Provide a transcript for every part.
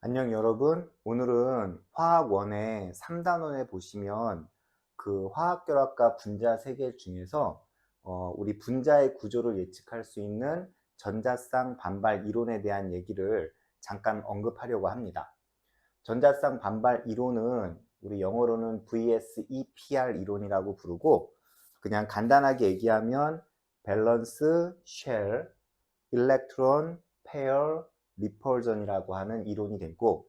안녕 여러분. 오늘은 화학 1의 3단원에 보시면 그 화학결합과 분자 세계 중에서 우리 분자의 구조를 예측할 수 있는 전자쌍 반발 이론에 대한 얘기를 잠깐 언급하려고 합니다. 전자쌍 반발 이론은 우리 영어로는 VSEPR 이론이라고 부르고, 그냥 간단하게 얘기하면 밸런스, 쉘, 일렉트론, 페어, 리펄전이라고 하는 이론이 되고,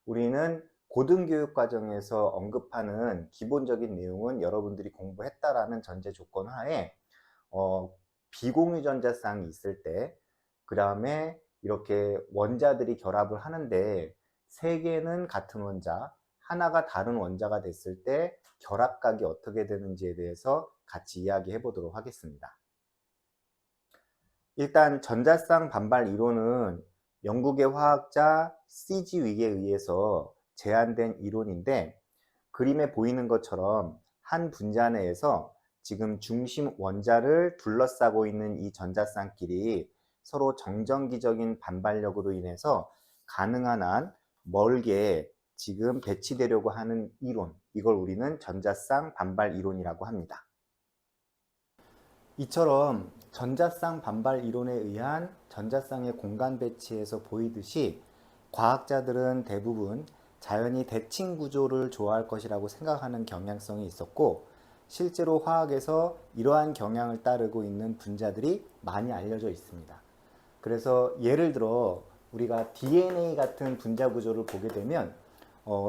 우리는 고등교육 과정에서 언급하는 기본적인 내용은 여러분들이 공부했다라는 전제 조건 하에 어, 비공유 전자쌍이 있을 때, 그 다음에 이렇게 원자들이 결합을 하는데 세 개는 같은 원자, 하나가 다른 원자가 됐을 때 결합각이 어떻게 되는지에 대해서 같이 이야기해 보도록 하겠습니다. 일단 전자쌍 반발 이론은 영국의 화학자 C.G. 윅에 의해서 제안된 이론인데, 그림에 보이는 것처럼 한 분자 내에서 지금 중심 원자를 둘러싸고 있는 이 전자쌍끼리 서로 정전기적인 반발력으로 인해서 가능한 한 멀게 지금 배치되려고 하는 이론, 이걸 우리는 전자쌍 반발 이론이라고 합니다. 이처럼 전자쌍 반발 이론에 의한 전자쌍의 공간 배치에서 보이듯이, 과학자들은 대부분 자연이 대칭 구조를 좋아할 것이라고 생각하는 경향성이 있었고, 실제로 화학에서 이러한 경향을 따르고 있는 분자들이 많이 알려져 있습니다. 그래서 예를 들어 우리가 DNA 같은 분자 구조를 보게 되면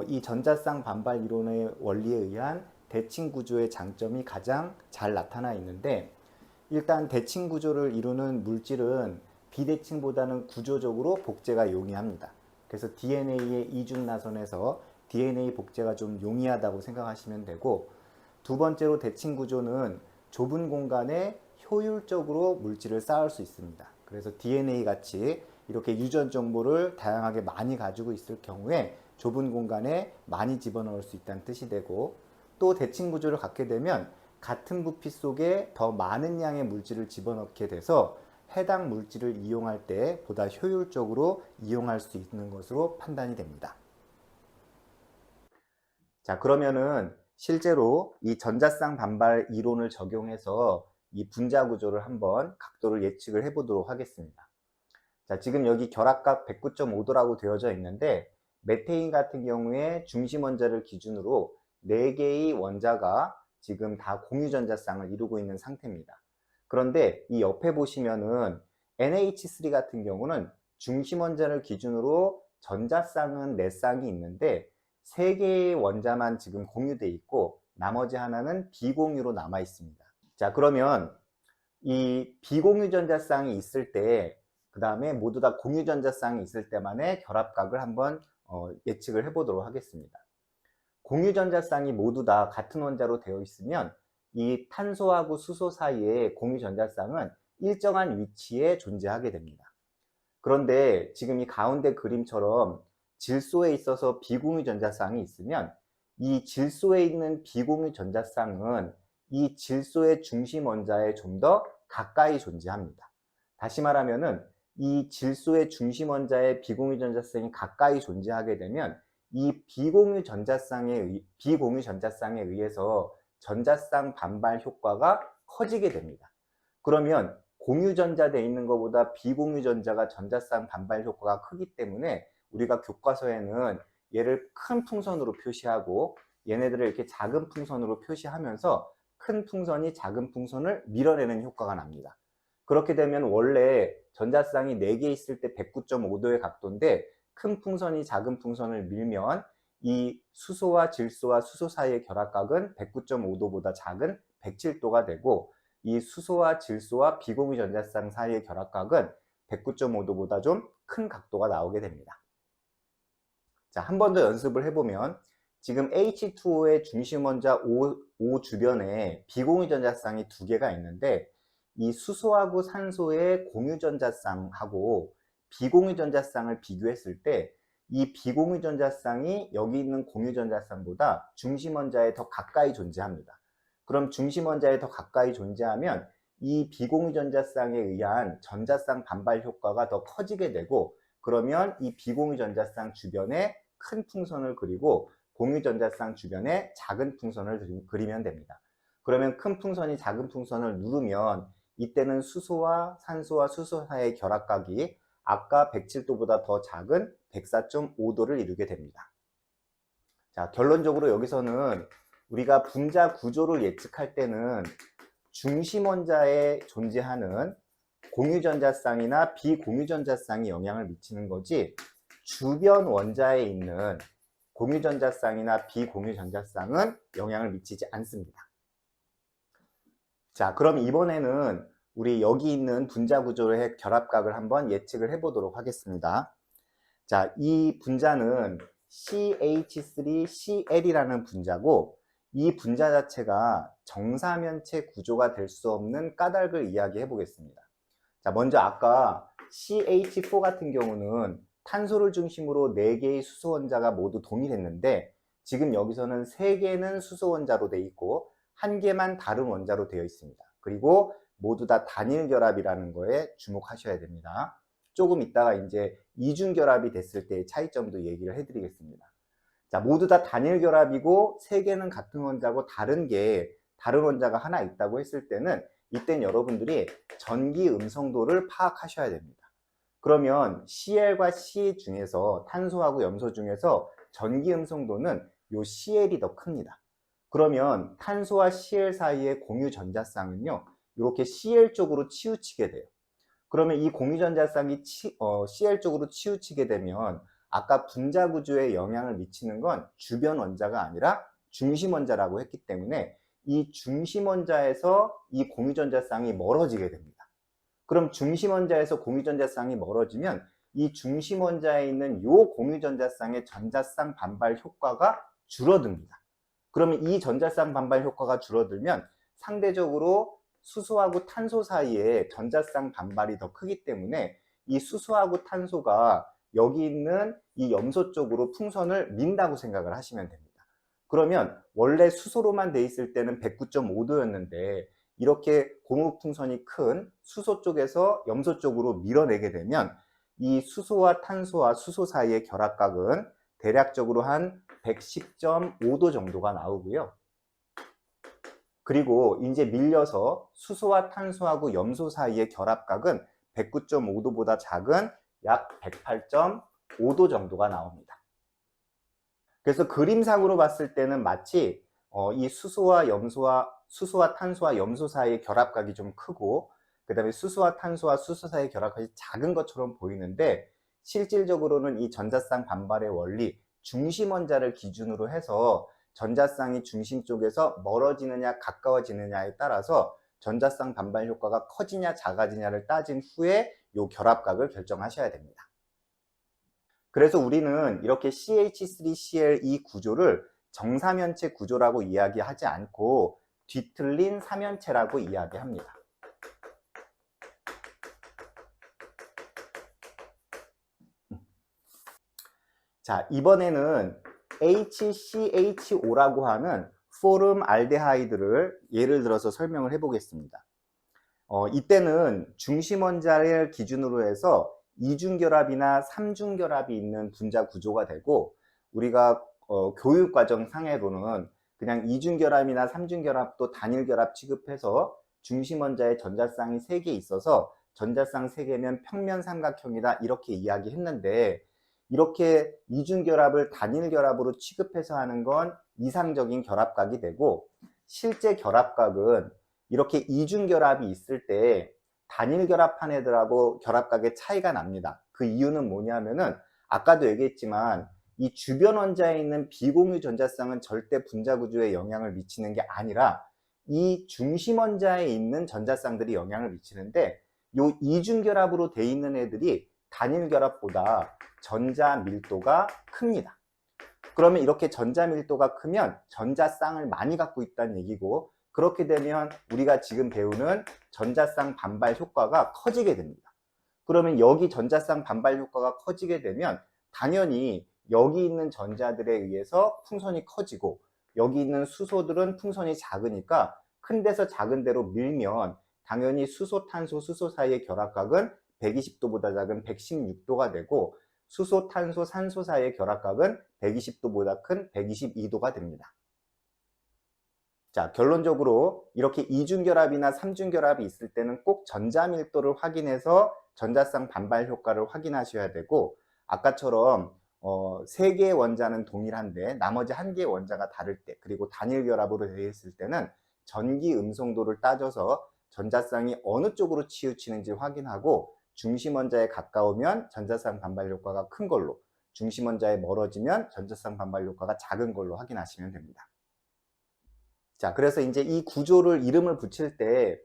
이 전자쌍 반발 이론의 원리에 의한 대칭 구조의 장점이 가장 잘 나타나 있는데, 일단 대칭 구조를 이루는 물질은 비대칭보다는 구조적으로 복제가 용이합니다. 그래서 DNA의 이중 나선에서 DNA 복제가 좀 용이하다고 생각하시면 되고, 두 번째로 대칭 구조는 좁은 공간에 효율적으로 물질을 쌓을 수 있습니다. 그래서 DNA 같이 이렇게 유전 정보를 다양하게 많이 가지고 있을 경우에 좁은 공간에 많이 집어넣을 수 있다는 뜻이 되고, 또 대칭 구조를 갖게 되면 같은 부피 속에 더 많은 양의 물질을 집어넣게 돼서 해당 물질을 이용할 때 보다 효율적으로 이용할 수 있는 것으로 판단이 됩니다. 자, 그러면은 실제로 이 전자쌍 반발 이론을 적용해서 이 분자 구조를 한번 각도를 예측을 해 보도록 하겠습니다. 자, 지금 여기 결합각 109.5도라고 되어져 있는데, 메테인 같은 경우에 중심 원자를 기준으로 4개의 원자가 지금 다 공유 전자쌍을 이루고 있는 상태입니다. 그런데 이 옆에 보시면은 NH3 같은 경우는 중심 원자를 기준으로 전자쌍은 4쌍이 있는데 3개의 원자만 지금 공유되어 있고 나머지 하나는 비공유로 남아 있습니다. 자, 그러면 이 비공유 전자쌍이 있을 때, 그 다음에 모두 다 공유 전자쌍이 있을 때만의 결합각을 한번 예측을 해 보도록 하겠습니다. 공유 전자쌍이 모두 다 같은 원자로 되어 있으면 이 탄소하고 수소 사이에 공유 전자쌍은 일정한 위치에 존재하게 됩니다. 그런데 지금 이 가운데 그림처럼 질소에 있어서 비공유 전자쌍이 있으면 이 질소에 있는 비공유 전자쌍은 이 질소의 중심 원자에 좀 더 가까이 존재합니다. 다시 말하면은 이 질소의 중심 원자에 비공유 전자쌍이 가까이 존재하게 되면 이 비공유 전자쌍에 의해서 전자쌍 반발 효과가 커지게 됩니다. 그러면 공유전자 돼 있는 것보다 비공유전자가 전자쌍 반발 효과가 크기 때문에 우리가 교과서에는 얘를 큰 풍선으로 표시하고 얘네들을 이렇게 작은 풍선으로 표시하면서 큰 풍선이 작은 풍선을 밀어내는 효과가 납니다. 그렇게 되면 원래 전자쌍이 4개 있을 때 109.5도의 각도인데, 큰 풍선이 작은 풍선을 밀면 이 수소와 질소와 수소 사이의 결합각은 109.5도보다 작은 107도가 되고, 이 수소와 질소와 비공유 전자쌍 사이의 결합각은 109.5도보다 좀 큰 각도가 나오게 됩니다. 자, 한 번 더 연습을 해보면, 지금 H2O의 중심 원자 O 주변에 비공유 전자쌍이 2개가 있는데, 이 수소하고 산소의 공유 전자쌍하고 비공유 전자쌍을 비교했을 때 이 비공유 전자쌍이 여기 있는 공유 전자쌍보다 중심 원자에 더 가까이 존재합니다. 그럼 중심 원자에 더 가까이 존재하면 이 비공유 전자쌍에 의한 전자쌍 반발 효과가 더 커지게 되고, 그러면 이 비공유전자쌍 주변에 큰 풍선을 그리고 공유전자쌍 주변에 작은 풍선을 그리면 됩니다. 그러면 큰 풍선이 작은 풍선을 누르면 이때는 수소와 산소와 수소 사이의 결합각이 아까 107도보다 더 작은 104.5도를 이루게 됩니다. 자, 결론적으로 여기서는 우리가 분자 구조를 예측할 때는 중심 원자에 존재하는 공유전자쌍이나 비공유전자쌍이 영향을 미치는 거지, 주변 원자에 있는 공유전자쌍이나 비공유전자쌍은 영향을 미치지 않습니다. 자, 그럼 이번에는 우리 여기 있는 분자 구조의 결합각을 한번 예측을 해 보도록 하겠습니다. 자, 이 분자는 CH3Cl이라는 분자고, 이 분자 자체가 정사면체 구조가 될 수 없는 까닭을 이야기해 보겠습니다. 자, 먼저 아까 CH4 같은 경우는 탄소를 중심으로 4개의 수소 원자가 모두 동일했는데, 지금 여기서는 3개는 수소 원자로 되어 있고 1개만 다른 원자로 되어 있습니다. 그리고 모두 다 단일 결합이라는 거에 주목하셔야 됩니다. 조금 있다가 이제 이중 결합이 됐을 때의 차이점도 얘기를 해드리겠습니다. 자, 모두 다 단일 결합이고 3개는 같은 원자고 다른 원자가 하나 있다고 했을 때는, 이땐 여러분들이 전기 음성도를 파악하셔야 됩니다. 그러면 Cl과 C 중에서, 탄소하고 염소 중에서 전기 음성도는 요 Cl이 더 큽니다. 그러면 탄소와 Cl 사이의 공유 전자쌍은요, 이렇게 Cl 쪽으로 치우치게 돼요. 그러면 이 공유전자쌍이 Cl 쪽으로 치우치게 되면 아까 분자 구조에 영향을 미치는 건 주변 원자가 아니라 중심 원자라고 했기 때문에 이 중심 원자에서 이 공유전자쌍이 멀어지게 됩니다. 그럼 중심 원자에서 공유전자쌍이 멀어지면 이 중심 원자에 있는 요 공유전자쌍의 전자쌍 반발 효과가 줄어듭니다. 그러면 이 전자쌍 반발 효과가 줄어들면 상대적으로 수소하고 탄소 사이에 전자쌍 반발이 더 크기 때문에 이 수소하고 탄소가 여기 있는 이 염소 쪽으로 풍선을 민다고 생각을 하시면 됩니다. 그러면 원래 수소로만 돼 있을 때는 109.5도였는데 이렇게 고무풍선이 큰 수소 쪽에서 염소 쪽으로 밀어내게 되면 이 수소와 탄소와 수소 사이의 결합각은 대략적으로 한 110.5도 정도가 나오고요. 그리고 이제 밀려서 수소와 탄소하고 염소 사이의 결합각은 109.5도보다 작은 약 108.5도 정도가 나옵니다. 그래서 그림상으로 봤을 때는 마치 이 수소와 탄소와 염소 사이의 결합각이 좀 크고, 그 다음에 수소와 탄소와 수소 사이의 결합각이 작은 것처럼 보이는데, 실질적으로는 이 전자쌍 반발의 원리, 중심 원자를 기준으로 해서 전자쌍이 중심 쪽에서 멀어지느냐 가까워지느냐에 따라서 전자쌍 반발 효과가 커지냐 작아지냐를 따진 후에 이 결합각을 결정하셔야 됩니다. 그래서 우리는 이렇게 CH3Cl 이 구조를 정사면체 구조라고 이야기하지 않고 뒤틀린 사면체라고 이야기합니다. 자, 이번에는 HCHO라고 하는 포름 알데하이드를 예를 들어서 설명을 해 보겠습니다. 이때는 중심 원자를 기준으로 해서 이중결합이나 삼중결합이 있는 분자 구조가 되고, 우리가 교육과정 상에로는 그냥 이중결합이나 삼중결합도 단일결합 취급해서 중심 원자에 전자쌍이 3개 있어서 전자쌍 3개면 평면 삼각형이다 이렇게 이야기했는데, 이렇게 이중결합을 단일결합으로 취급해서 하는 건 이상적인 결합각이 되고, 실제 결합각은 이렇게 이중결합이 있을 때 단일결합한 애들하고 결합각의 차이가 납니다. 그 이유는 뭐냐면은 아까도 얘기했지만 이 주변 원자에 있는 비공유 전자쌍은 절대 분자 구조에 영향을 미치는 게 아니라 이 중심 원자에 있는 전자쌍들이 영향을 미치는데, 요 이중결합으로 돼 있는 애들이 단일결합보다 전자 밀도가 큽니다. 그러면 이렇게 전자 밀도가 크면 전자쌍을 많이 갖고 있다는 얘기고, 그렇게 되면 우리가 지금 배우는 전자쌍 반발 효과가 커지게 됩니다. 그러면 여기 전자쌍 반발 효과가 커지게 되면 당연히 여기 있는 전자들에 의해서 풍선이 커지고, 여기 있는 수소들은 풍선이 작으니까 큰 데서 작은 데로 밀면 당연히 수소, 탄소, 수소 사이의 결합각은 120도보다 작은 116도가 되고, 수소, 탄소, 산소 사이의 결합각은 120도보다 큰 122도가 됩니다. 자, 결론적으로 이렇게 이중결합이나 삼중결합이 있을 때는 꼭 전자밀도를 확인해서 전자쌍 반발 효과를 확인하셔야 되고, 아까처럼 3개의 원자는 동일한데 나머지 1개의 원자가 다를 때, 그리고 단일 결합으로 되어 있을 때는 전기 음성도를 따져서 전자쌍이 어느 쪽으로 치우치는지 확인하고, 중심 원자에 가까우면 전자쌍 반발 효과가 큰 걸로, 중심 원자에 멀어지면 전자쌍 반발 효과가 작은 걸로 확인하시면 됩니다. 자, 그래서 이제 이 구조를 이름을 붙일 때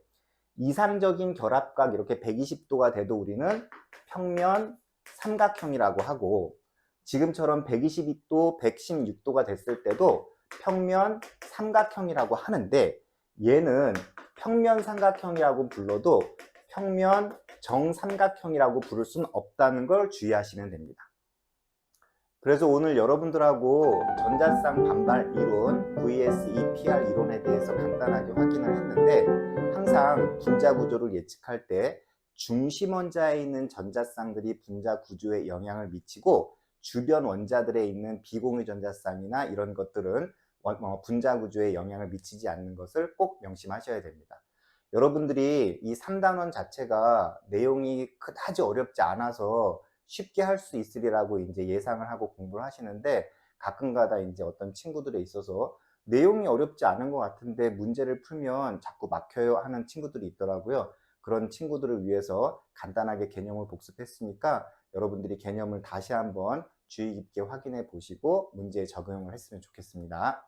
이상적인 결합각 이렇게 120도가 돼도 우리는 평면 삼각형이라고 하고, 지금처럼 122도, 116도가 됐을 때도 평면 삼각형이라고 하는데, 얘는 평면 삼각형이라고 불러도 평면 정삼각형이라고 부를 수는 없다는 걸 주의하시면 됩니다. 그래서 오늘 여러분들하고 전자쌍 반발 이론, VS-EPR 이론에 대해서 간단하게 확인을 했는데, 항상 분자 구조를 예측할 때 중심 원자에 있는 전자쌍들이 분자 구조에 영향을 미치고, 주변 원자들에 있는 비공유 전자쌍이나 이런 것들은 분자 구조에 영향을 미치지 않는 것을 꼭 명심하셔야 됩니다. 여러분들이 이 3단원 자체가 내용이 그다지 어렵지 않아서 쉽게 할 수 있으리라고 이제 예상을 하고 공부를 하시는데, 가끔가다 이제 어떤 친구들에 있어서 내용이 어렵지 않은 것 같은데 문제를 풀면 자꾸 막혀요 하는 친구들이 있더라고요. 그런 친구들을 위해서 간단하게 개념을 복습했으니까 여러분들이 개념을 다시 한번 주의 깊게 확인해 보시고 문제에 적용을 했으면 좋겠습니다.